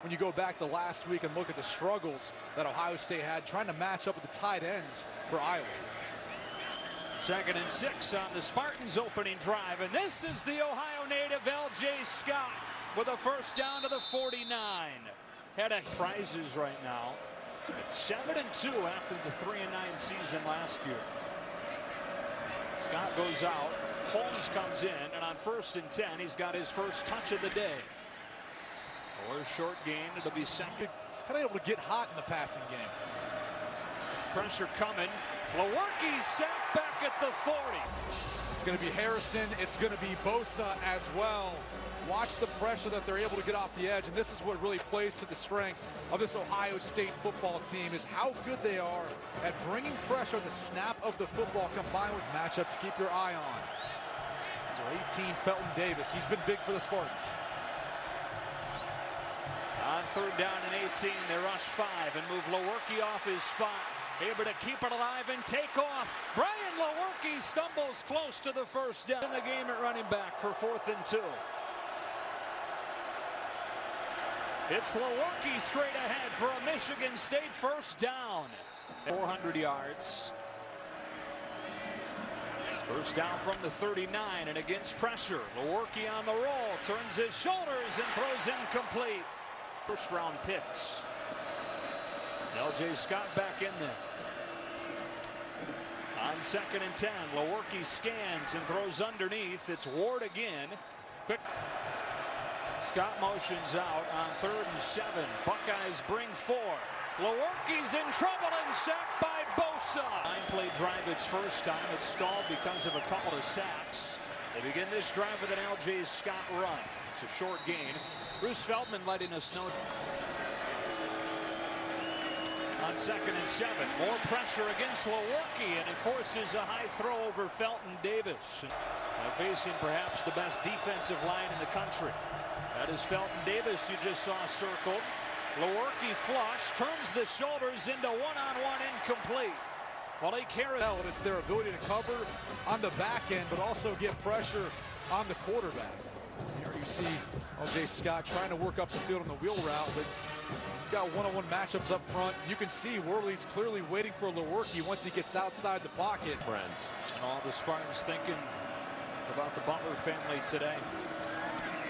When you go back to last week and look at the struggles that Ohio State had trying to match up with the tight ends for Iowa. 2nd and 6 on the Spartans' opening drive, and this is the Ohio native L.J. Scott with a first down to the 49. Had a prizes right now. It's 7-2 after the 3-9 season last year. Scott goes out. Holmes comes in, and on 1st and 10, he's got his first touch of the day. Or a short gain, it'll be second. Kind of able to get hot in the passing game. Pressure coming. Lewerke sacked back at the 40. It's going to be Harrison. It's going to be Bosa as well. Watch the pressure that they're able to get off the edge, and this is what really plays to the strength of this Ohio State football team, is how good they are at bringing pressure at the snap of the football combined with matchup to keep your eye on. Number 18, Felton Davis. He's been big for the Spartans. On 3rd down and 18, they rush 5 and move Lewerke off his spot. Able to keep it alive and take off. Brian Lewerke stumbles close to the first down in the game at running back for 4th and 2. It's Lewerke straight ahead for a Michigan State first down. 400 yards. First down from the 39 and against pressure. Lewerke on the roll, turns his shoulders and throws incomplete. First round picks. L.J. Scott back in there. On 2nd and 10, Lewerke scans and throws underneath. It's Ward again. Quick. Scott motions out on 3rd and 7. Buckeyes bring 4. Lewerke's in trouble and sacked by Bosa. 9-play drive its first time. It stalled because of a couple of sacks. They begin this drive with an L.J. Scott run. It's a short gain. Bruce Feldman letting us know. On 2nd and 7, more pressure against Lewerke, and it forces a high throw over Felton Davis. Facing perhaps the best defensive line in the country. That is Felton Davis you just saw circled. Lewerke flush, turns the shoulders into one-on-one incomplete. Well, they carry out. It's their ability to cover on the back end, but also get pressure on the quarterback. Here you see L.J. Scott trying to work up the field on the wheel route, but you've got one-on-one matchups up front. You can see Worley's clearly waiting for Lewerke once he gets outside the pocket. And all the Spartans thinking about the Butler family today.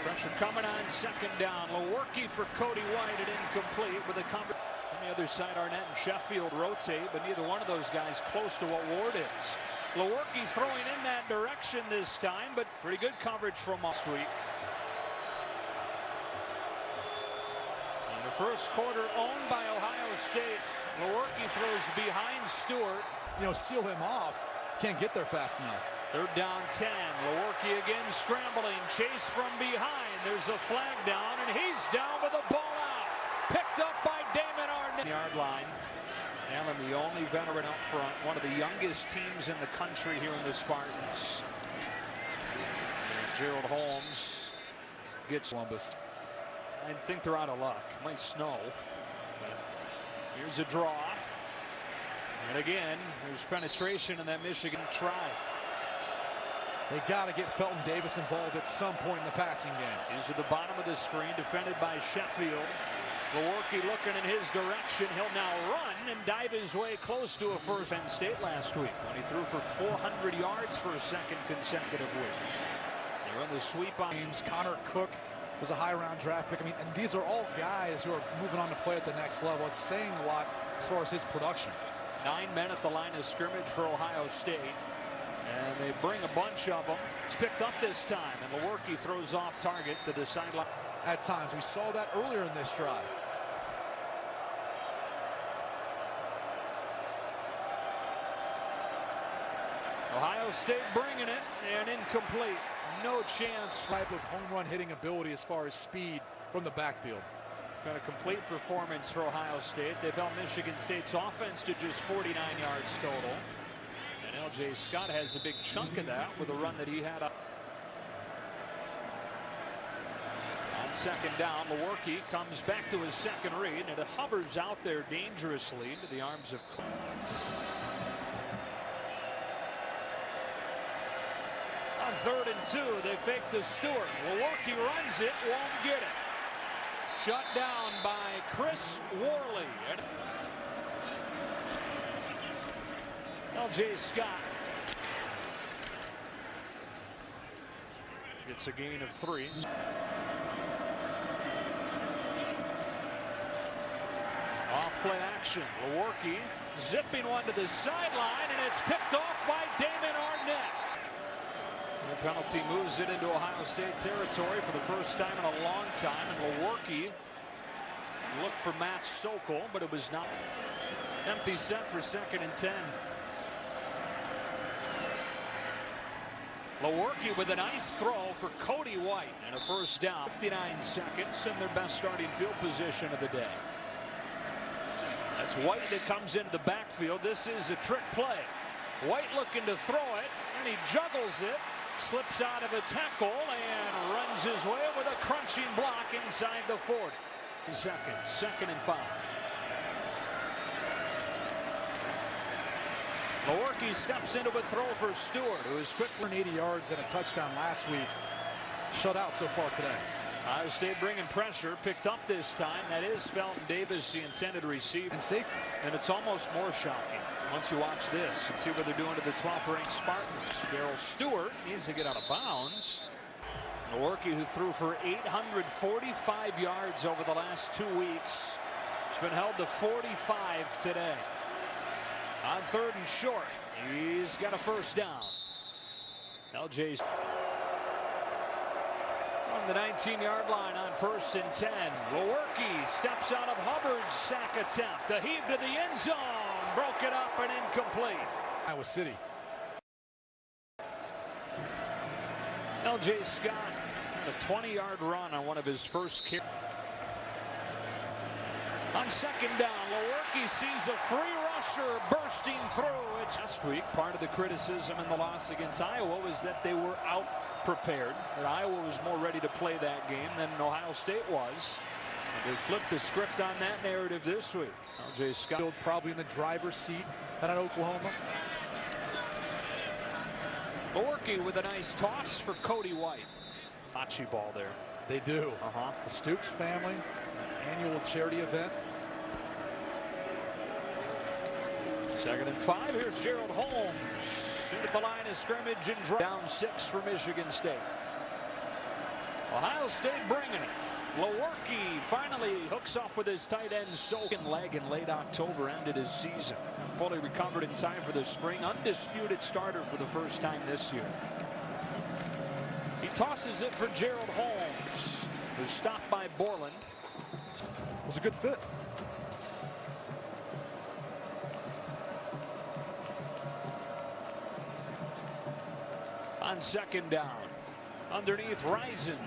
Pressure coming on 2nd down. Lewerke for Cody White and incomplete with a cover. On the other side, Arnett and Sheffield rotate, but neither one of those guys close to what Ward is. Lewerke throwing in that direction this time, but pretty good coverage from last week. In the first quarter, owned by Ohio State. Lewerke throws behind Stewart. Seal him off. Can't get there fast enough. 3rd down 10. Lewerke again scrambling. Chase from behind. There's a flag down, and he's down with the ball out. Picked up by Damon Arnett. Yard line. Allen, the only veteran up front. One of the youngest teams in the country here in the Spartans. And Gerald Holmes gets Columbus. I think they're out of luck. It might snow. Here's a draw. And again, there's penetration in that Michigan try. They got to get Felton Davis involved at some point in the passing game. He's to the bottom of the screen, defended by Sheffield. Lewerke looking in his direction. He'll now run and dive his way close to a first. Penn State last week when he threw for 400 yards for a 2nd consecutive week. They run the sweep on games. Connor Cook was a high-round draft pick. And these are all guys who are moving on to play at the next level. It's saying a lot as far as his production. 9 men at the line of scrimmage for Ohio State. And they bring a bunch of them. It's picked up this time, and Lewerke throws off target to the sideline. At times, we saw that earlier in this drive. Ohio State bringing it, and incomplete. No chance. Type of home run hitting ability as far as speed from the backfield. Got a complete performance for Ohio State. They've held Michigan State's offense to just 49 yards total. And L.J. Scott has a big chunk of that with a run that he had up. On 2nd down, Lewerke comes back to his 2nd read, and it hovers out there dangerously into the arms of Cole. On 3rd and 2, they fake to Stewart. Lewerke runs it, won't get it. Shut down by Chris Worley. L.J. Scott gets a gain of 3. Off play action. Lewerke zipping one to the sideline, and it's picked off by Damon Arnett. The penalty moves it into Ohio State territory for the first time in a long time, and Lewerke looked for Matt Sokol, but it was not. Empty set for 2nd and 10. Lewerke with a nice throw for Cody White and a first down. 59 seconds in their best starting field position of the day. That's White that comes into the backfield. This is a trick play. White looking to throw it, and he juggles it, slips out of a tackle, and runs his way with a crunching block inside the 40. 2nd and 5. Lewerke steps into a throw for Stewart, who is quick. 80 yards and a touchdown last week. Shut out so far today. Ohio State bringing pressure, picked up this time. That is Felton Davis, the intended receiver. And safety. And it's almost more shocking once you watch this and see what they're doing to the 12th ranked Spartans. Darrell Stewart needs to get out of bounds. Lewerke, who threw for 845 yards over the last 2 weeks, has been held to 45 today. On 3rd and short, he's got a first down. LJ's on the 19-yard line on 1st and 10. Lewerke steps out of Hubbard's sack attempt. A heave to the end zone. Broke it up and incomplete. Iowa City. L.J. Scott had a 20-yard run on one of his first carries. On 2nd down, Lewerke sees a free rusher bursting through. It's last week. Part of the criticism in the loss against Iowa was that they were out prepared, that Iowa was more ready to play that game than Ohio State was. They flipped the script on that narrative this week. L.J. Scott probably in the driver's seat at Oklahoma. Lewerke with a nice toss for Cody White. Bocce ball there. They do. The Stoops family annual charity event. 2nd and 5. Here's Gerald Holmes into the line of scrimmage and down 6 for Michigan State. Ohio State bringing it. Lewerke finally hooks off with his tight end soaking leg in late October, ended his season. Fully recovered in time for the spring. Undisputed starter for the first time this year. He tosses it for Gerald Holmes, who's stopped by Borland. It was a good fit. On 2nd down, underneath Rison.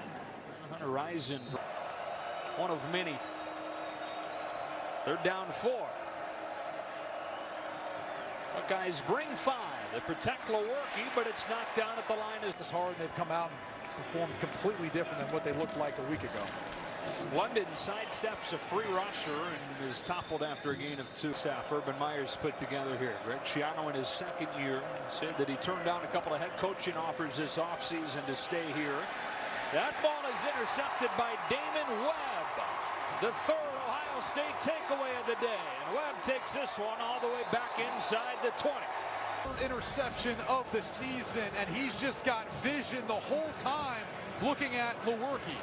Hunter Rison, one of many. They're down 4. Buckeyes bring 5. They protect Lewerke, but it's knocked down at the line. It's hard. They've come out and performed completely different than what they looked like a week ago. London sidesteps a free rusher and is toppled after a gain of 2. Staff Urban Meyer's put together here. Greg Schiano in his 2nd year said that he turned down a couple of head coaching offers this offseason to stay here. That ball is intercepted by Damon Webb. The 3rd Ohio State takeaway of the day. And Webb takes this one all the way back inside the 20. Interception of the season, and he's just got vision the whole time looking at Lewerke.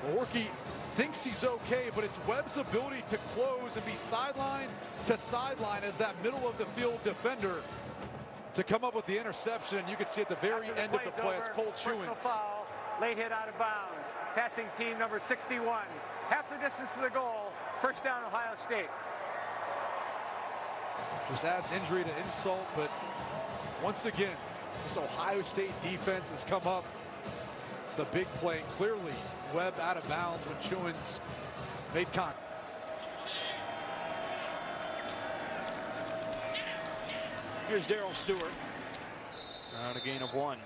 Lewerke thinks he's okay, but it's Webb's ability to close and be sideline to sideline as that middle of the field defender to come up with the interception. You can see at the very end of the play, it's Cole Chewins. Foul, late hit out of bounds. Passing team number 61. Half the distance to the goal. First down, Ohio State. Just adds injury to insult, but once again, this Ohio State defense has come up the big play. Clearly, Webb out of bounds when Chewins made contact. Here's Darrell Stewart. On a gain of 1.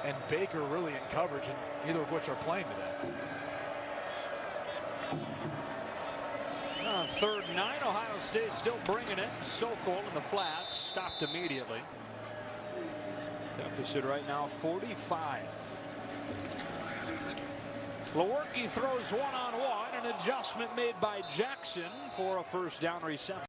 And Baker really in coverage, and neither of which are playing today. On 3rd and 9, Ohio State still bringing it. Sokol in the flats, stopped immediately. Deficit right now 45. Lewerke throws one-on-one, an adjustment made by Jackson for a first down reception.